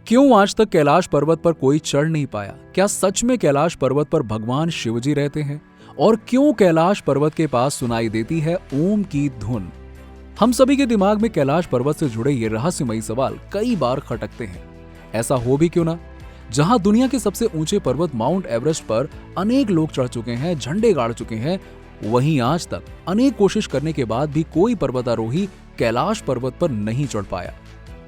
क्यों आज तक कैलाश पर्वत पर कोई चढ़ नहीं पाया? क्या सच में कैलाश पर्वत पर भगवान शिवजी रहते हैं? और क्यों कैलाश पर्वत के पास सुनाई देती है ओम की धुन? हम सभी के दिमाग में कैलाश पर्वत से जुड़े ये रहस्यमयी सवाल कई बार खटकते हैं। ऐसा हो भी क्यों ना? जहां दुनिया के सबसे ऊंचे पर्वत माउंट एवरेस्ट पर अनेक लोग चढ़ चुके हैं, झंडे गाड़ चुके हैं, वहीं आज तक अनेक कोशिश करने के बाद भी कोई पर्वतारोही कैलाश पर्वत पर नहीं चढ़ पाया।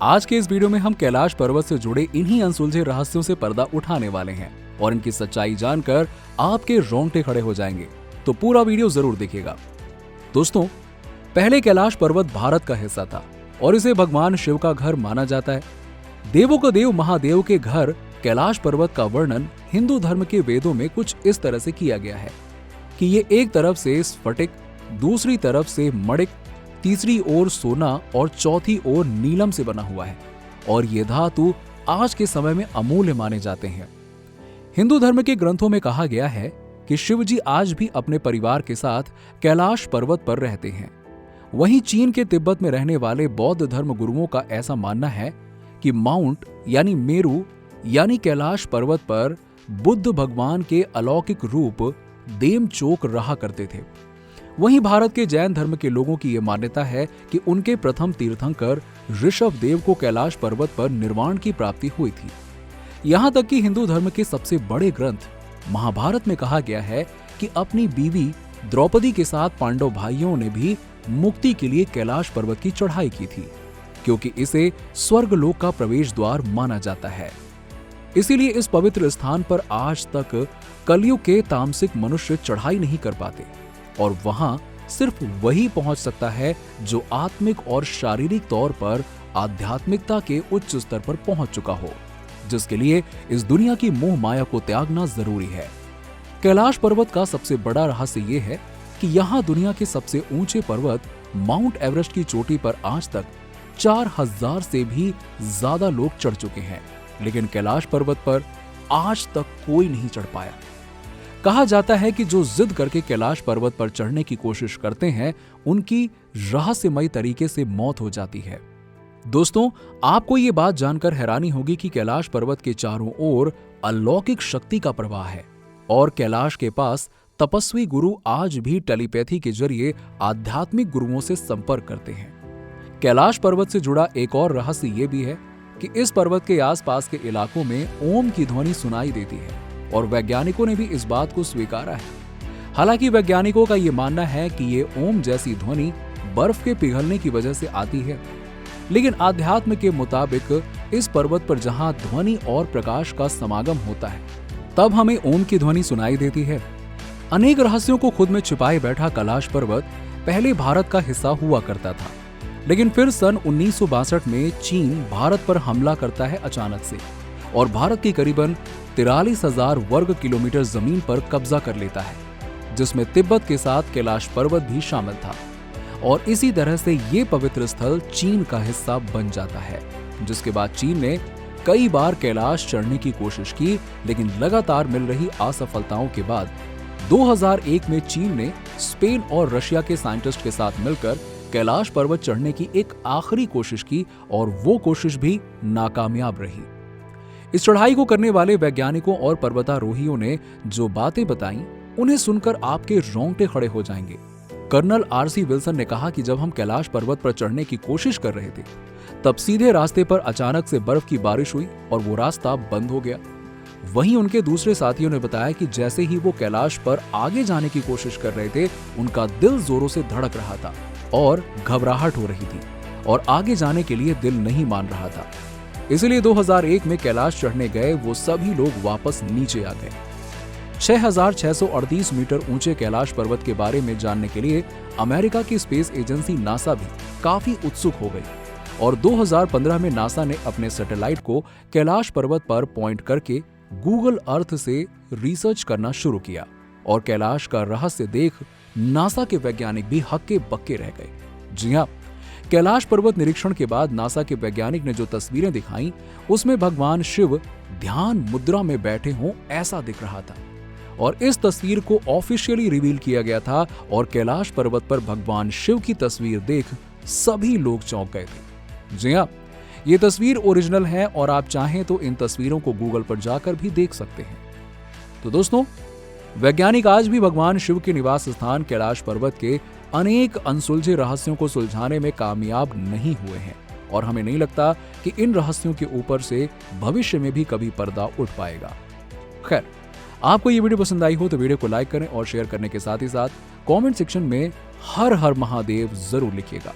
आज के इस वीडियो में हम कैलाश पर्वत से जुड़े इन्हीं अनसुलझे रहस्यों से पर्दा उठाने वाले हैं और इनकी सच्चाई जानकर आपके रोंगटे खड़े हो जाएंगे। तो पूरा वीडियो जरूर देखिएगा। दोस्तों, पहले कैलाश पर्वत भारत का हिस्सा था और इसे भगवान शिव का घर माना जाता है। देवों का देव महादेव के घर कैलाश पर्वत का वर्णन हिंदू धर्म के वेदों में कुछ इस तरह से किया गया है कि ये एक तरफ से स्फटिक, दूसरी तरफ से मणिक, तीसरी ओर सोना और चौथी ओर नीलम से बना हुआ है और ये धातु आज के समय में अमूल्य माने जाते हैं। हिंदू धर्म के ग्रंथों में कहा गया है कि शिवजी आज भी अपने परिवार के साथ कैलाश पर्वत पर रहते हैं। वहीं चीन के तिब्बत में रहने वाले बौद्ध धर्म गुरुओं का ऐसा मानना है कि माउंट यानी मेरू यानी कैलाश पर्वत पर बुद्ध भगवान के अलौकिक रूप देमचोक रहा करते थे। वहीं भारत के जैन धर्म के लोगों की यह मान्यता है कि उनके प्रथम तीर्थंकर ऋषभ देव को कैलाश पर्वत पर निर्वाण की प्राप्ति हुई थी। यहां तक कि हिंदू धर्म के सबसे बड़े ग्रंथ महाभारत में कहा गया है कि अपनी बीवी द्रौपदी के साथ पांडव भाइयों ने भी मुक्ति के लिए कैलाश पर्वत की चढ़ाई की थी, क्योंकि इसे स्वर्गलोक का प्रवेश द्वार माना जाता है। इसीलिए इस पवित्र स्थान पर आज तक कलयुग के तामसिक मनुष्य चढ़ाई नहीं कर पाते और वहां सिर्फ वही पहुंच सकता है जो आत्मिक और शारीरिक तौर पर आध्यात्मिकता के उच्च स्तर पर पहुंच चुका हो, जिसके लिए इस दुनिया की मोह माया को त्यागना जरूरी है। कैलाश पर्वत का सबसे बड़ा रहस्य यह है कि यहाँ दुनिया के सबसे ऊंचे पर्वत माउंट एवरेस्ट की चोटी पर आज तक 4000 से भी ज्यादा लोग चढ़ चुके हैं, लेकिन कैलाश पर्वत पर आज तक कोई नहीं चढ़ पाया। कहा जाता है कि जो जिद करके कैलाश पर्वत पर चढ़ने की कोशिश करते हैं, उनकी रहस्यमयी तरीके से मौत हो जाती है। दोस्तों, आपको ये बात जानकर हैरानी होगी कि कैलाश पर्वत के चारों ओर अलौकिक शक्ति का प्रवाह है और कैलाश के पास तपस्वी गुरु आज भी टेलीपैथी के जरिए आध्यात्मिक गुरुओं से संपर्क करते हैं। कैलाश पर्वत से जुड़ा एक और रहस्य ये भी है कि इस पर्वत के आसपास के इलाकों में ओम की ध्वनि सुनाई देती है और वैज्ञानिकों ने भी इस बात को स्वीकारा है। हालांकि वैज्ञानिकों का यह मानना है कि ये ओम जैसी ध्वनि बर्फ के पिघलने की वजह से आती है, लेकिन आध्यात्म के मुताबिक इस पर्वत पर जहां ध्वनि और प्रकाश का समागम होता है, तब हमें ओम की ध्वनि सुनाई देती है। अनेक रहस्यों को खुद में छिपाए बैठा कैलाश पर्वत पहले भारत का हिस्सा हुआ करता था, लेकिन फिर सन 1962 में चीन भारत पर हमला करता है अचानक से और भारत की करीबन 43,000 वर्ग किलोमीटर जमीन पर कब्जा कर लेता है, जिसमें तिब्बत के साथ कैलाश पर्वत भी शामिल था और इसी तरह से ये पवित्र स्थल चीन का हिस्सा बन जाता है। जिसके बाद चीन ने कई बार कैलाश चढ़ने की कोशिश की, लेकिन लगातार मिल रही असफलताओं के बाद 2001 में चीन ने स्पेन और रशिया के साइंटिस्ट के साथ मिलकर कैलाश पर्वत चढ़ने की एक आखिरी कोशिश की और वो कोशिश भी नाकामयाब रही। इस चढ़ाई को करने वाले वैज्ञानिकों और पर्वतारोहियों ने जो बातें बताई, उन्हें सुनकर आपके रोंगटे खड़े हो जाएंगे। कर्नल आरसी विल्सन ने कहा कि जब हम कैलाश पर्वत पर चढ़ने की कोशिश कर रहे थे, तब सीधे रास्ते पर अचानक से बर्फ की बारिश हुई और वो रास्ता बंद हो गया। वहीं उनके दूसरे साथियों ने बताया कि जैसे ही वो कैलाश पर आगे जाने की कोशिश कर रहे थे, उनका दिल जोरों से धड़क रहा था और घबराहट हो रही थी और आगे जाने के लिए दिल नहीं मान रहा था। इसलिए 2001 में कैलाश चढ़ने गए वो सभी लोग वापस नीचे आ गए। 6,638 मीटर ऊंचे कैलाश पर्वत के बारे में जानने के लिए अमेरिका की स्पेस एजेंसी नासा भी काफी उत्सुक हो गई और 2015 में नासा ने अपने सैटेलाइट को कैलाश पर्वत पर पॉइंट करके गूगल अर्थ से रिसर्च करना शुरू किया और कैलाश का रहस्य देख नासा के वैज्ञानिक भी हक्के बक्के रह गए। जी हाँ, कैलाश पर्वत निरीक्षण के बाद नासा के वैज्ञानिक ने जो तस्वीरें दिखाई, उसमें भगवान शिव ध्यान मुद्रा में बैठे हों ऐसा दिख रहा था और इस तस्वीर को ऑफिशियली रिवील किया गया था और कैलाश पर्वत पर भगवान शिव की तस्वीर देख सभी लोग चौंक गए थे। जी हाँ, ये तस्वीर ओरिजिनल है और आप चाहें तो इन तस्वीरों को गूगल पर जाकर भी देख सकते हैं। तो दोस्तों, वैज्ञानिक आज भी भगवान शिव के निवास स्थान कैलाश पर्वत के अनेक अनसुलझे रहस्यों को सुलझाने में कामयाब नहीं हुए हैं और हमें नहीं लगता कि इन रहस्यों के ऊपर से भविष्य में भी कभी पर्दा उठ पाएगा। खैर, आपको ये वीडियो पसंद आई हो तो वीडियो को लाइक करें और शेयर करने के साथ ही साथ कमेंट सेक्शन में हर हर महादेव जरूर लिखिएगा।